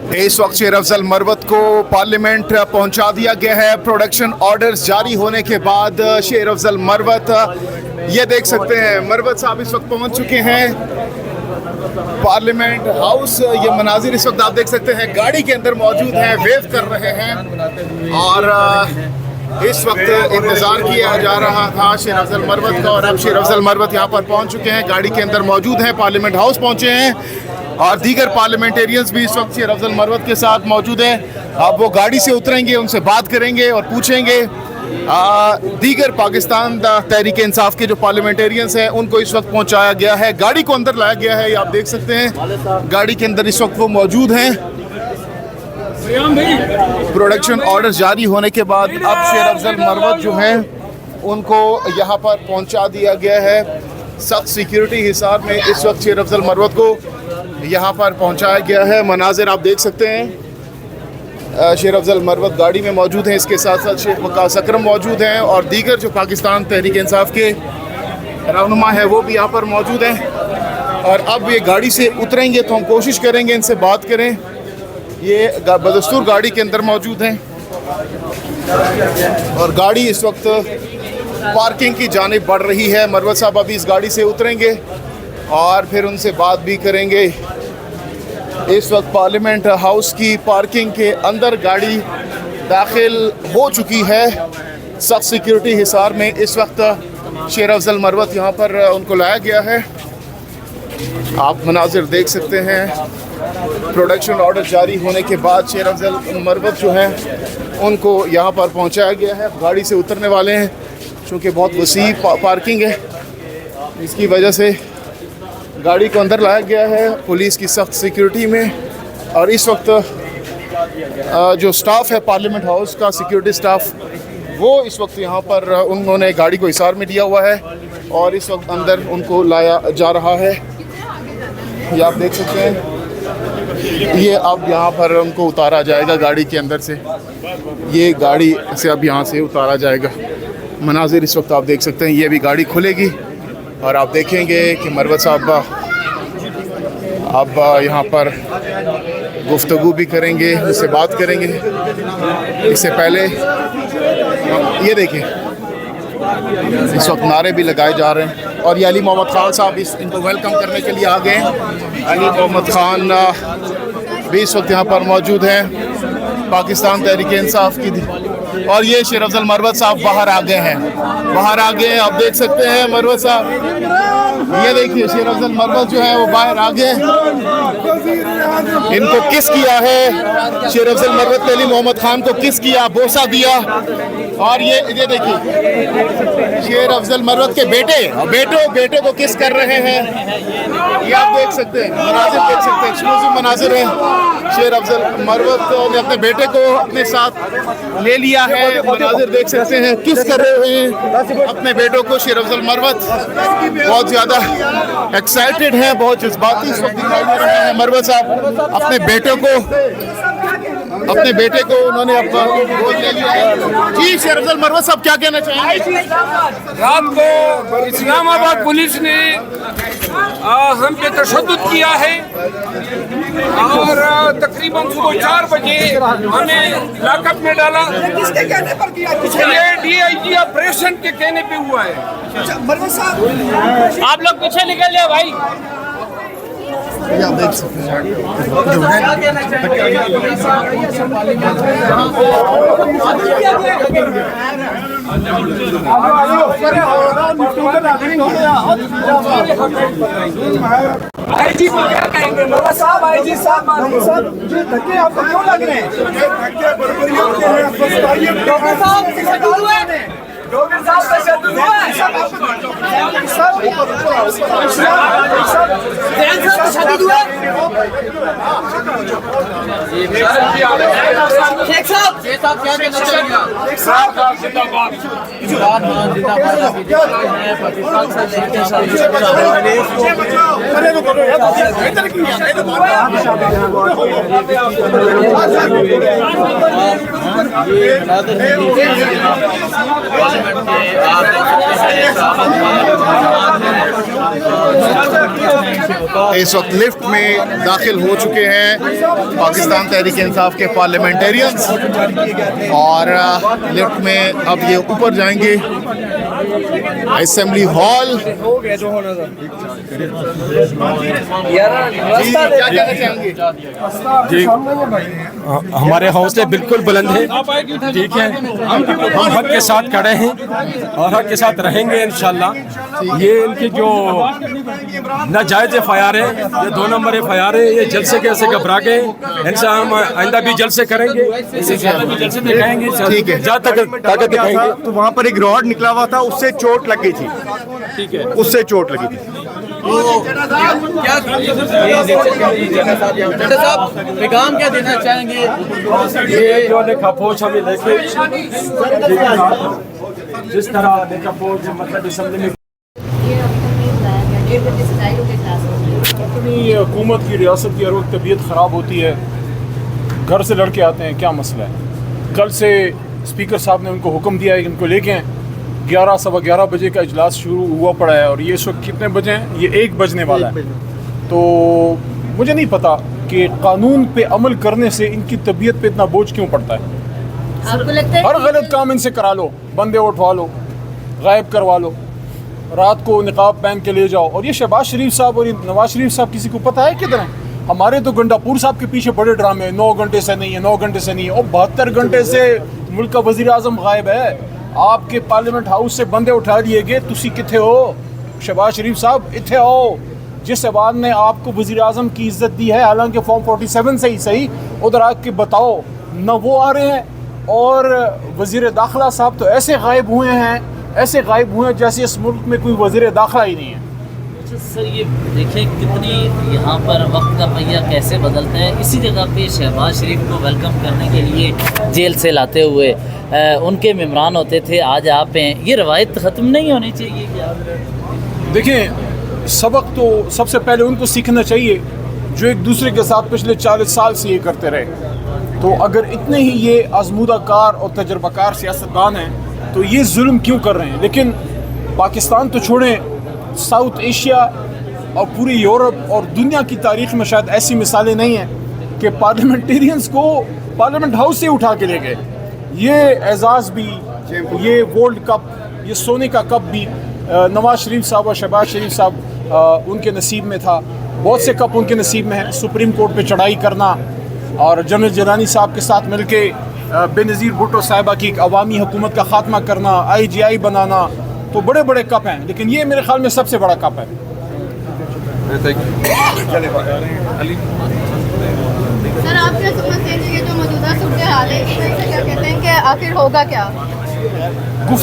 इस वक्त शेर अफजल मरवत को पार्लियामेंट पहुंचा दिया गया है। प्रोडक्शन ऑर्डर्स जारी होने के बाद शेर अफजल मरवत, ये देख सकते हैं मरवत साहब इस वक्त पहुंच चुके हैं पार्लियामेंट हाउस। ये मनाजिर इस वक्त आप देख सकते हैं, गाड़ी के अंदर मौजूद हैं, वेव कर रहे हैं और इस वक्त इंतज़ार किया जा रहा था शेर अफजल मरवत का और अब शेर अफजल मरवत यहाँ पर पहुँच चुके हैं, गाड़ी के अंदर मौजूद हैं, पार्लियामेंट हाउस पहुँचे हैं और दीगर पार्लियामेंटेरियंस भी इस वक्त शेर अफजल मरवत के साथ मौजूद हैं। अब वो गाड़ी से उतरेंगे, उनसे बात करेंगे और पूछेंगे। दीगर पाकिस्तान तहरीक इंसाफ के जो पार्लियामेंटेरियंस हैं उनको इस वक्त पहुंचाया गया है, गाड़ी को अंदर लाया गया है, ये आप देख सकते हैं गाड़ी के अंदर इस वक्त वो मौजूद हैं। प्रोडक्शन ऑर्डर जारी होने के बाद अब शेर अफजल मरवत जो हैं उनको यहाँ पर पहुँचा दिया गया है। सख्त सिक्योरिटी हिसार में इस वक्त शेर अफजल मरवत को यहाँ पर पहुँचाया गया है। मनाजिर आप देख सकते हैं, शेर अफजल मरवत गाड़ी में मौजूद हैं, इसके साथ साथ शेख वकास अकरम मौजूद हैं और दीगर जो पाकिस्तान तहरीक इंसाफ के रहनुमा है वो भी यहाँ पर मौजूद हैं। और अब ये गाड़ी से उतरेंगे तो हम कोशिश करेंगे इनसे बात करें। ये बदस्तूर गाड़ी के अंदर मौजूद हैं और गाड़ी इस वक्त पार्किंग की जानिब बढ़ रही है। मरवत साहब अभी इस गाड़ी से उतरेंगे और फिर उनसे बात भी करेंगे। इस वक्त पार्लियामेंट हाउस की पार्किंग के अंदर गाड़ी दाखिल हो चुकी है। सख्त सिक्योरिटी हिसार में इस वक्त शेर अफजल मरवत यहाँ पर उनको लाया गया है। आप मनाजिर देख सकते हैं। प्रोडक्शन ऑर्डर जारी होने के बाद शेर अफजल मरवत जो हैं उनको यहाँ पर पहुँचाया गया है। गाड़ी से उतरने वाले हैं, चूँकि बहुत वसी पार्किंग है, इसकी वजह से गाड़ी को अंदर लाया गया है पुलिस की सख्त सिक्योरिटी में। और इस वक्त जो स्टाफ है पार्लियामेंट हाउस का, सिक्योरिटी स्टाफ, वो इस वक्त यहाँ पर उन्होंने गाड़ी को हिसार में लिया हुआ है और इस वक्त अंदर उनको लाया जा रहा है। ये आप देख सकते हैं, ये अब यहाँ पर उनको उतारा जाएगा गाड़ी के अंदर से, ये गाड़ी से अब यहाँ से उतारा जाएगा। मनाजिर इस वक्त आप देख सकते हैं, ये भी गाड़ी खुलेगी और आप देखेंगे कि मरवत साहब अब यहाँ पर गुफ्तगू भी करेंगे, उससे बात करेंगे। इससे पहले ये देखिए इस वक्त नारे भी लगाए जा रहे हैं और ये अली मोहम्मद खान साहब इनको वेलकम करने के लिए आ गए हैं। अली मोहम्मद खान भी इस वक्त यहाँ पर मौजूद हैं, पाकिस्तान तहरीक इंसाफ की। और ये शेर अफजल मरवत साहब बाहर आ गए हैं, बाहर आ गए हैं, आप देख सकते हैं मरवत साहब। ये देखिए शेर अफजल मरवत जो है वो बाहर आ गए। इनको किस किया है शेर अफजल मरवत ने, अली मोहम्मद खान को किस किया, बोसा दिया। और ये देखिए शेर अफजल मरवत के बेटे को किस कर रहे हैं, ये आप देख सकते हैं, मनाजिर देख सकते हैं, एक्सक्लूसिव मनाजिर है। शेर अफजल मरवत ने अपने बेटे को अपने साथ ले लिया है, मनाजिर देख सकते हैं, किस कर रहे हैं अपने बेटों को। शेर अफजल मरवत बहुत ज़्यादा एक्साइटेड है, बहुत जज्बाती इस वक्त दिखाई दे रहे हैं। मरवत साहब अपने बेटे को उन्होंने अपना गोद ले लिया है। जी शेर अफजल मरवत साहब क्या कहना चाहेंगे? रात को इस्लामाबाद पुलिस ने हम पे तशद्दुद किया है और तकरीबन सुबह 4 बजे हमें लॉकअप में डाला। किसके कहने पर किया? ये DIG ऑपरेशन के कहने पे हुआ है। मरवत साहब आप लोग पीछे निकल जाए भाई। आप देख सकते हैं IG को क्या कहेंगे? मरवत साहब, IG साहब जी धक्के आपको क्यों लग रहे हैं? डॉक्टर साहब तशद्दुद हुआ है, डॉक्टर साहब तशद्दुद हुआ है, तशद्दुद हुआ है। शेख साहब क्या कहना चाहेंगे? इस वक्त लिफ्ट में दाखिल हो चुके हैं पाकिस्तान तहरीक इंसाफ के पार्लियामेंटेरियंस और लिफ्ट में अब ये ऊपर जाएंगे असेंबली हॉल। क्या कहना चाहेंगे? जी हमारे हौसले बिल्कुल बुलंद हैं, ठीक है, हम हक के साथ खड़े हैं और हक के साथ रहेंगे इंशाल्लाह। ये इनकी जो नाजायज FIR है, ये 2 नंबर FIR है, ये जलसे कैसे घबरा गए, इनसे हम आइंदा भी जलसे करेंगे, इससे ज़्यादा भी जलसे दिखाएंगे, ठीक है, जहाँ तक ताकत दिखाएंगे। तो वहाँ पर एक रॉड निकला हुआ था, उससे चोट लगी थी, ठीक है, उससे चोट लगी थी। पैगाम क्या देना चाहेंगे? ये जो लेखापोश हमें लेके जिस तरह लेखापोश मतलब असम्बली में अपनी हुकूमत की रियासत की हर वक्त तबीयत ख़राब होती है, घर से लड़के आते हैं, क्या मसला है? कल से स्पीकर साहब ने उनको हुक्म दिया है कि इनको लेके 11 सवा 11 बजे का इजलास शुरू हुआ पड़ा है और ये इस वक्त कितने बजे हैं? ये 1 बजने वाला है। तो मुझे नहीं पता कि कानून पे अमल करने से इनकी तबीयत पे इतना बोझ क्यों पड़ता है। आपको लगता है हर गलत काम इनसे करा लो, बंदे उठवा लो, गायब करवा लो, रात को निकाब पहन के ले जाओ। और ये शहबाज शरीफ साहब और नवाज शरीफ साहब किसी को पता है किधर हैं? हमारे तो गंडापुर साहब के पीछे बड़े ड्रामे, 9 घंटे से नहीं है, 9 घंटे से नहीं है, और 72 घंटे से मुल्क का वज़ीर आज़म गायब है। आपके पार्लियामेंट हाउस से बंदे उठा लिए गए, तुसी किथे हो? शहबाज शरीफ साहब इत्थे आओ। जिस अवाम ने आपको वज़ीर आज़म की इज्जत दी है, हालांकि फॉर्म 47 से ही सही, उधर आके बताओ, न वो आ रहे हैं और वज़ीर दाखिला साहब तो ऐसे गायब हुए हैं, ऐसे गायब हुए हैं जैसे इस मुल्क में कोई वज़ीर दाखिला ही नहीं है। अच्छा सर, ये देखें कितनी यहाँ पर वक्त का पहिया कैसे बदलता है। इसी जगह पे शहबाज शरीफ को वेलकम करने के लिए जेल से लाते हुए उनके मेहमान होते थे, आज आप हैं। ये रवायत ख़त्म नहीं होनी चाहिए क्या? देखें, सबक तो सबसे पहले उनको सीखना चाहिए जो एक दूसरे के साथ पिछले 40 साल से ये करते रहे। तो अगर इतने ही ये आजमूदा कार और तजर्बाकार सियासतदान हैं तो ये जुल्म क्यों कर रहे हैं? लेकिन पाकिस्तान तो छोड़ें, साउथ एशिया और पूरी यूरोप और दुनिया की तारीख में शायद ऐसी मिसालें नहीं हैं कि पार्लियामेंटेरियंस को पार्लियामेंट हाउस से उठा के ले गए। ये एजाज़ भी, ये वर्ल्ड कप, ये सोने का कप भी नवाज शरीफ साहब और शहबाज शरीफ साहब उनके नसीब में था। बहुत से कप उनके नसीब में है। सुप्रीम कोर्ट पे चढ़ाई करना और जनरल जिलानी साहब के साथ मिलके बेनज़ीर भुट्टो साहिबा की एक अवामी हुकूमत का ख़ात्मा करना, IGI बनाना, तो बड़े बड़े कप हैं, लेकिन ये मेरे ख्याल में सबसे बड़ा कप है। सर, आप क्या समझते हैं कि ये जो मौजूदा सूरत हाल है, इसमें क्या कहते हैं कि आखिर होगा क्या? गुफ्तगू